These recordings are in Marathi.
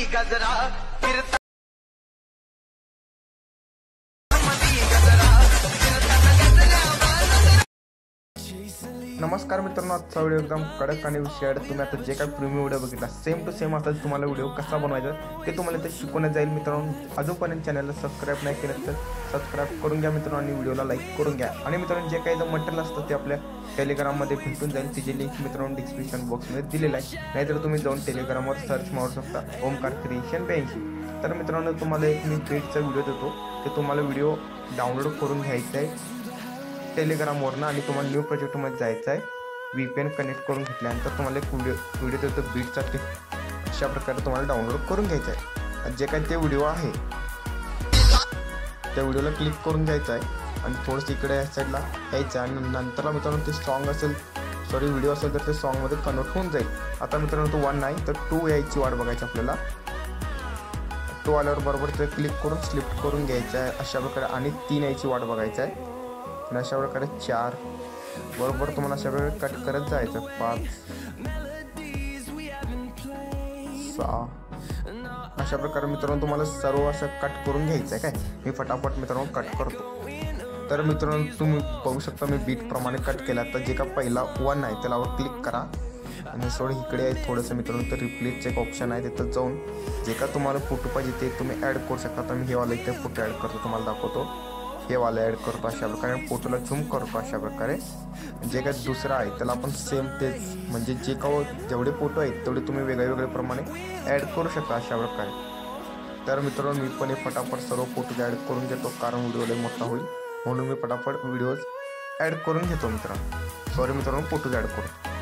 गजरा फिरता नमस्कार मित्रांनो, आजचा व्हिडिओ एकदम कडक आणि विषयाड तुम्ही आता जे काही प्रीमियम व्हिडिओ बघितला सेम टू सेम असाच तुम्हाला व्हिडिओ कसा बनवायचा ते तुम्हाला इथे शिकवण्यात जाईल. मित्रांनो, अजूनपर्यंत चॅनलला सबस्क्राईब नाही केलं तर सबस्क्राईब करून घ्या मित्रांनो आणि व्हिडिओला लाईक करून घ्या. आणि मित्रांनो, जे काही मटेरियल असतं ते आपल्या टेलिग्राममध्ये भेटून जाईल. तिची लिंक मित्रांनो डिस्क्रिप्शन बॉक्समध्ये दिलेला आहे, नाहीतर तुम्ही जाऊन टेलिग्रामवर सर्च मारू शकता ओमकार क्रिएशन 82. तर मित्रांनो, तुम्हाला एक मी पेजचा व्हिडिओ देतो, ते तुम्हाला व्हिडिओ डाउनलोड करून घ्यायचा आहे टेलिग्रामवरनं आणि तुम्हाला न्यू प्रोजेक्टमध्ये जायचं आहे. VPN कनेक्ट करून घेतल्यानंतर तुम्हाला एक व्हिडिओ देतो बीटचा, ते अशा प्रकारे तुम्हाला डाउनलोड करून घ्यायचं आहे. जे काही ते व्हिडिओ आहे त्या व्हिडिओला क्लिक करून घ्यायचं आहे आणि थोडंसं इकडे या साईडला यायचं आहे आणि नंतरला मित्रांनो ते सॉन्ग असेल व्हिडिओ असेल तर ते सॉन्गमध्ये कन्वर्ट होऊन जाईल. आता मित्रांनो तो 1 नाही तर 2 यायची वाट बघायची आपल्याला. 2 आल्यावर बरोबर ते क्लिक करून स्लिफ्ट करून घ्यायचं आहे अशा प्रकारे आणि 3 यायची वाट बघायचं आहे आणि अशा प्रकारे 4 बरोबर तुम्हाला अशा प्रकारे कट करत जायचं. 5 6 अशा प्रकारे मित्रांनो तुम्हाला सर्व असं कट करून घ्यायचं आहे. काय मी फटाफट मित्रांनो कट करतो. तर मित्रांनो, तुम्ही बघू शकता मी बीट प्रमाणे कट केला. तर जे का पहिला 1 आहे त्याला क्लिक करा आणि थोडं इकडे आहे थोडंसं मित्रांनो तर रिप्लेसचं एक ऑप्शन आहे, तिथं जाऊन जे का तुम्हाला फोटो पाहिजे ते तुम्ही ॲड करू शकता. तर मी हे वाला इथे फोटो ॲड करतो, तुम्हाला दाखवतो. हे वाला ॲड करतो अशा प्रकारे, फोटोला झूम करतो अशा प्रकारे. जे काही दुसरा आहे त्याला आपण सेम तेच म्हणजे जे जेवढे फोटो आहेत तेवढे तुम्ही वेगळे प्रमाणे ॲड करू शकता अशा प्रकारे. तर मित्रांनो, मी पण हे फटाफट सर्व फोटो ॲड करून घेतो कारण व्हिडिओ लय मोठा होईल, म्हणून मी फटाफट व्हिडिओज ॲड करून घेतो मित्रांनो. फोटोज ॲड करून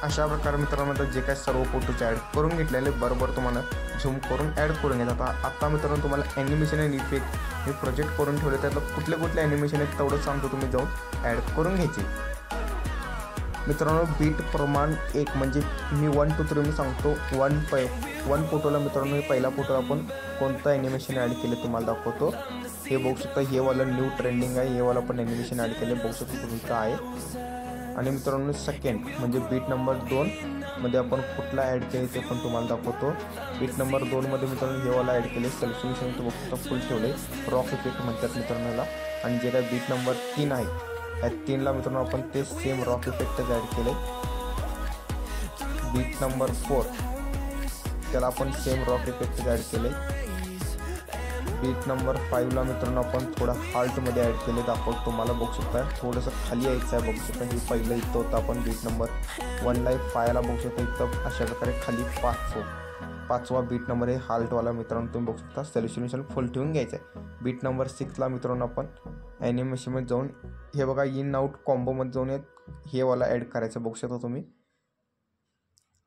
अशा प्रकारे मित्रांनो जे काही सर्व फोटोज ॲड करून घेतलेले बरोबर तुम्हाला झूम करून ॲड करून घ्यायचं. आता मित्रांनो तुम्हाला ॲनिमेशन आणि इफेक्ट हे प्रोजेक्ट करून ठेवले, त्यातलं कुठले ॲनिमेशन आहेत तेवढं सांगतो, तुम्ही जाऊन ॲड करून घ्यायचे. मित्रांनो, बीट प्रमाण 1 म्हणजे मी 1 2 3 मी सांगतो. 1 फोटोला मित्रांनो पहिला फोटो आपण कोणतं ॲनिमेशन ॲड केलं तुम्हाला दाखवतो. हे बघू शकता, हे वाला न्यू ट्रेंडिंग आहे, हे वाला पण ॲनिमेशन ॲड केलं बघू शकतो तुमचं आहे. आणि मित्रांनो सेकंड म्हणजे बीट नंबर 2 मध्ये आपण कुठला ॲड केले ते पण तुम्हाला दाखवतो. बीट नंबर 2 मध्ये मित्रांनो हे वाला ॲड केले सेल्फिनेशन तो बघू फुल ठेवले, रॉक इफेक्ट म्हणतात मित्रांनो याला. आणि जे काय बीट नंबर 3 आहे या 3ला मित्रांनो आपण ते सेम रॉक इफेक्टच ॲड केले. बीट नंबर 4 त्याला आपण सेम रॉक इफेक्टच ॲड केले. बीट नंबर 5ला मित्रांनो आपण थोडा हार्टमध्ये ॲड केले, दाखवतो तुम्हाला बघू शकता. थोडंसं खाली यायचं आहे बघू शकता, हे पहिलं इथं होतं. आपण बीट नंबर 1ला 5ला बघू शकता इथं अशा प्रकारे खाली 5वा बीट नंबर आहे हाल्टवाला मित्रांनो तुम्ही बघू शकता. सेल्युशनेशन फुल ठेवून घ्यायचं आहे. बीट नंबर 6ला मित्रांनो आपण ॲनिमेशनमध्ये जाऊन हे बघा इन आउट कॉम्बोमध्ये जाऊन हे वाला ॲड करायचं बघू शकता तुम्ही.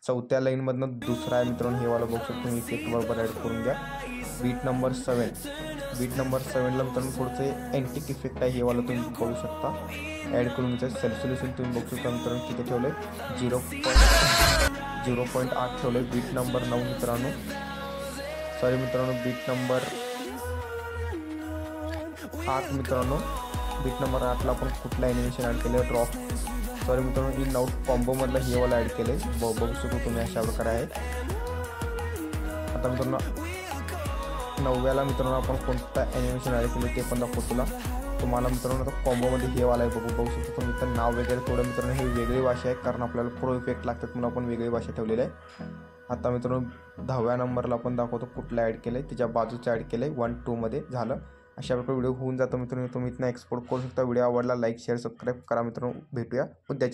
4थ्या लाईनमधनं दुसरा आहे मित्रांनो हे वाला बघू शकता तुम्ही, इफेक्ट बरोबर ॲड करून घ्या. बीट नंबर 7ला मित्रांनो थोडंसं एंटिक इफेक्ट आहे हे वाला तुम्ही बघू शकता, ॲड करून घ्यायचं. सेल्युशन तुम्ही बघू शकता मित्रांनो किती ठेवलं आहे 0.8 ठेवलं आहे. बीट नंबर 9 मित्रांनो बीट नंबर 8 मित्रांनो बीट नंबर 8ला आपण कुठलं ॲनिमेशन ॲड केलं मित्रांनो इन आउट कॉम्बोमधलं हे वाला ॲड केलं आहे बघू शकतो तुम्ही अशा प्रकारे आहे. आता मित्रांनो 9व्याला मित्रांनो आपण कोणतं ॲनिमेशन ॲड केलं ते पण दाखवतो तुम्हाला मित्रांनो. आता कॉम्बोमध्ये हे वाला आहे बघू शकतो तुम्ही. तर नाव वगैरे थोडं मित्रांनो हे वेगळी भाषा आहे कारण आपल्याला प्रो इफेक्ट लागतात म्हणून आपण वेगळी भाषा ठेवलेली आहे. आता मित्रांनो 10व्या नंबरला आपण दाखवतो कुठलं ॲड केलं आहे, त्याच्या बाजूचं ॲड केलं आहे 1 2 मध्ये झालं. अशा प्रकारे व्हिडिओ होऊन जातो मित्रांनो. तुम्ही इथनं एक्सपोर्ट करू शकता. व्हिडिओ आवडला लाईक शेअर सबस्क्राईब करा मित्रांनो. भेटूया उद्याच्या